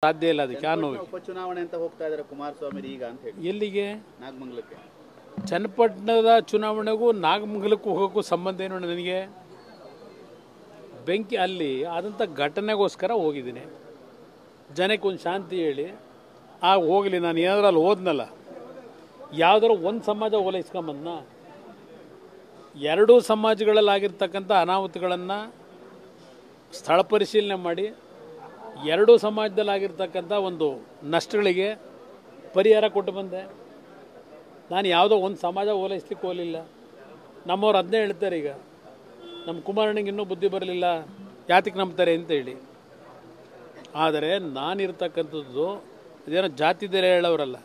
ಸಾಧ್ಯ ಇಲ್ಲ ಅದಕ್ಕೆ ಉಪಚುನಾವಣೆ ಅಂತ ಹೋಗ್ತಾ ಇದ್ದಾರೆ ಕುಮಾರಸ್ವಾಮಿ ಈಗ ಅಂತ ಹೇಳಿ ಎಲ್ಲಿಗೆ ನಾಗಮಂಗಲಕ್ಕೆ ಚನ್ನಪಟ್ಟಣದ ಚುನಾವಣೆಗೂ ನಾಗಮಂಗಲಕ್ಕೂ ಹೋಗೋಕ್ಕೂ ಸಂಬಂಧ ಏನು ನನಗೆ ಬೆಂಕಿ ಅಲ್ಲಿ ಆದಂಥ ಘಟನೆಗೋಸ್ಕರ ಹೋಗಿದ್ದೀನಿ ಜನಕ್ಕೆ ಒಂದು ಶಾಂತಿ ಹೇಳಿ ಹೋಗಲಿ ನಾನು ಏನಾದರೂ ಅಲ್ಲಿ ಹೋದ್ನಲ್ಲ ಯಾವುದಾದ್ರು ಒಂದು ಸಮಾಜ ಓಲೈಸ್ಕೊಂಬಂದನ ಎರಡೂ ಸಮಾಜಗಳಲ್ಲಾಗಿರ್ತಕ್ಕಂಥ ಅನಾಹುತಗಳನ್ನು ಸ್ಥಳ ಪರಿಶೀಲನೆ ಮಾಡಿ ಎರಡೂ ಸಮಾಜದಲ್ಲಾಗಿರ್ತಕ್ಕಂಥ ಒಂದು ನಷ್ಟಗಳಿಗೆ ಪರಿಹಾರ ಕೊಟ್ಟು ಬಂದೆ. ನಾನು ಯಾವುದೋ ಒಂದು ಸಮಾಜ ಓಲೈಸ್ಲಿಕ್ಕೆ ಹೋಗಲಿಲ್ಲ. ನಮ್ಮವ್ರು ಅದನ್ನೇ ಹೇಳ್ತಾರೆ, ಈಗ ನಮ್ಮ ಕುಮಾರಣ್ಣಂಗೆ ಇನ್ನೂ ಬುದ್ಧಿ ಬರಲಿಲ್ಲ ಯಾತಕ್ಕೆ ನಂಬ್ತಾರೆ ಅಂತೇಳಿ. ಆದರೆ ನಾನಿರ್ತಕ್ಕಂಥದ್ದು ಅದೇನೋ ಜಾತಿ ದರ ಹೇಳೋರಲ್ಲ,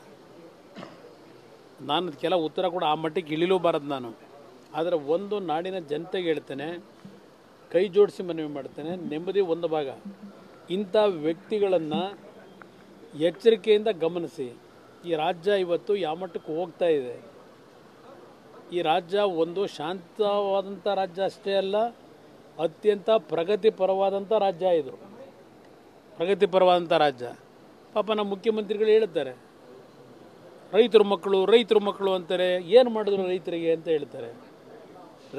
ನಾನು ಕೆಲ ಉತ್ತರ ಕೂಡ ಆ ಮಟ್ಟಿಗೆ ಇಳಿಲೂಬಾರದು ನಾನು. ಆದರೆ ಒಂದು ನಾಡಿನ ಜನತೆಗೆ ಹೇಳ್ತೇನೆ, ಕೈ ಜೋಡಿಸಿ ಮನವಿ ಮಾಡ್ತೇನೆ, ನೆಮ್ಮದಿ ಒಂದು ಭಾಗ. ಇಂಥ ವ್ಯಕ್ತಿಗಳನ್ನು ಎಚ್ಚರಿಕೆಯಿಂದ ಗಮನಿಸಿ. ಈ ರಾಜ್ಯ ಇವತ್ತು ಯಾವ ಮಟ್ಟಕ್ಕೆ ಹೋಗ್ತಾ ಇದೆ. ಈ ರಾಜ್ಯ ಒಂದು ಶಾಂತವಾದಂಥ ರಾಜ್ಯ ಅಷ್ಟೇ ಅಲ್ಲ, ಅತ್ಯಂತ ಪ್ರಗತಿಪರವಾದಂಥ ರಾಜ್ಯ ಇದು. ಪ್ರಗತಿಪರವಾದಂಥ ರಾಜ್ಯ. ಪಾಪ ನಮ್ಮ ಮುಖ್ಯಮಂತ್ರಿಗಳು ಹೇಳ್ತಾರೆ, ರೈತರ ಮಕ್ಕಳು ಅಂತಾರೆ. ಏನು ಮಾಡಿದ್ರು ರೈತರಿಗೆ ಅಂತ ಹೇಳ್ತಾರೆ.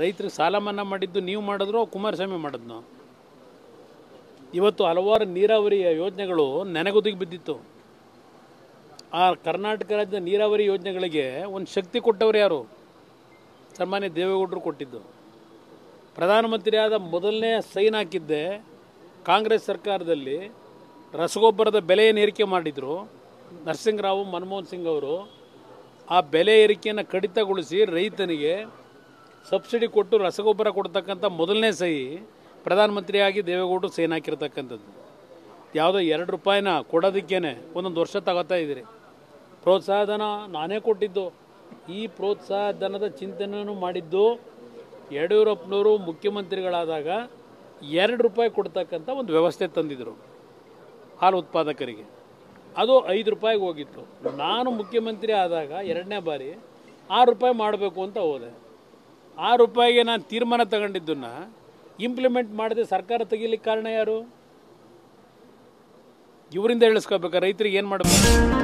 ರೈತರಿಗೆ ಸಾಲ ಮನ್ನಾ ಮಾಡಿದ್ದು ನೀವು ಮಾಡಿದ್ರು, ಕುಮಾರಸ್ವಾಮಿ ಮಾಡಿದ್ನು. ಇವತ್ತು ಹಲವಾರು ನೀರಾವರಿ ಯೋಜನೆಗಳು ನೆನೆಗುದಿಗೆ ಬಿದ್ದಿತ್ತು. ಆ ಕರ್ನಾಟಕ ರಾಜ್ಯದ ನೀರಾವರಿ ಯೋಜನೆಗಳಿಗೆ ಒಂದು ಶಕ್ತಿ ಕೊಟ್ಟವರು ಯಾರು? ಸನ್ಮಾನ್ಯ ದೇವೇಗೌಡರು ಕೊಟ್ಟಿದ್ದು. ಪ್ರಧಾನಮಂತ್ರಿಯಾದ ಮೊದಲನೇ ಸೈನ್ ಹಾಕಿದ್ದೆ ಕಾಂಗ್ರೆಸ್ ಸರ್ಕಾರದಲ್ಲಿ. ರಸಗೊಬ್ಬರದ ಬೆಲೆ ಏನು ಏರಿಕೆ ಮಾಡಿದ್ರು ನರಸಿಂಹರಾವ್ ಮನಮೋಹನ್ ಸಿಂಗ್ ಅವರು, ಆ ಬೆಲೆ ಏರಿಕೆಯನ್ನು ಕಡಿತಗೊಳಿಸಿ ರೈತನಿಗೆ ಸಬ್ಸಿಡಿ ಕೊಟ್ಟು ರಸಗೊಬ್ಬರ ಕೊಡ್ತಕ್ಕಂಥ ಮೊದಲನೇ ಸಹಿ ಪ್ರಧಾನಮಂತ್ರಿಯಾಗಿ ದೇವೇಗೌಡರು ಸೈನ್ ಹಾಕಿರ್ತಕ್ಕಂಥದ್ದು. ಯಾವುದೋ 2 ರೂಪಾಯಿನ ಕೊಡೋದಕ್ಕೇನೆ ಒಂದೊಂದು ವರ್ಷ ತಗೋತಾ ಇದ್ದೀರಿ. ಪ್ರೋತ್ಸಾಹಧನ ನಾನೇ ಕೊಟ್ಟಿದ್ದು. ಈ ಪ್ರೋತ್ಸಾಹಧನದ ಚಿಂತನೆಯನ್ನು ಮಾಡಿದ್ದು ಯಡಿಯೂರಪ್ಪನವರು ಮುಖ್ಯಮಂತ್ರಿಗಳಾದಾಗ 2 ರೂಪಾಯಿ ಕೊಡ್ತಕ್ಕಂಥ ಒಂದು ವ್ಯವಸ್ಥೆ ತಂದಿದ್ದರು ಹಾಲು ಉತ್ಪಾದಕರಿಗೆ. ಅದು 5 ರೂಪಾಯಿಗೆ ಹೋಗಿತ್ತು. ನಾನು ಮುಖ್ಯಮಂತ್ರಿ ಆದಾಗ 2ನೇ ಬಾರಿ 6 ರೂಪಾಯಿ ಮಾಡಬೇಕು ಅಂತ ಹೋದೆ. 6 ರೂಪಾಯಿಗೆ ನಾನು ತೀರ್ಮಾನ ತಗೊಂಡಿದ್ದನ್ನು ಇಂಪ್ಲಿಮೆಂಟ್ ಮಾಡದೆ ಸರ್ಕಾರ ತೆಗಿಲಿಕ್ಕೆ ಕಾರಣ ಯಾರು? ಇವರಿಂದ ಹೇಳಿಸ್ಕೋಬೇಕಾ ರೈತರಿಗೆ ಏನು ಮಾಡಬೇಕು?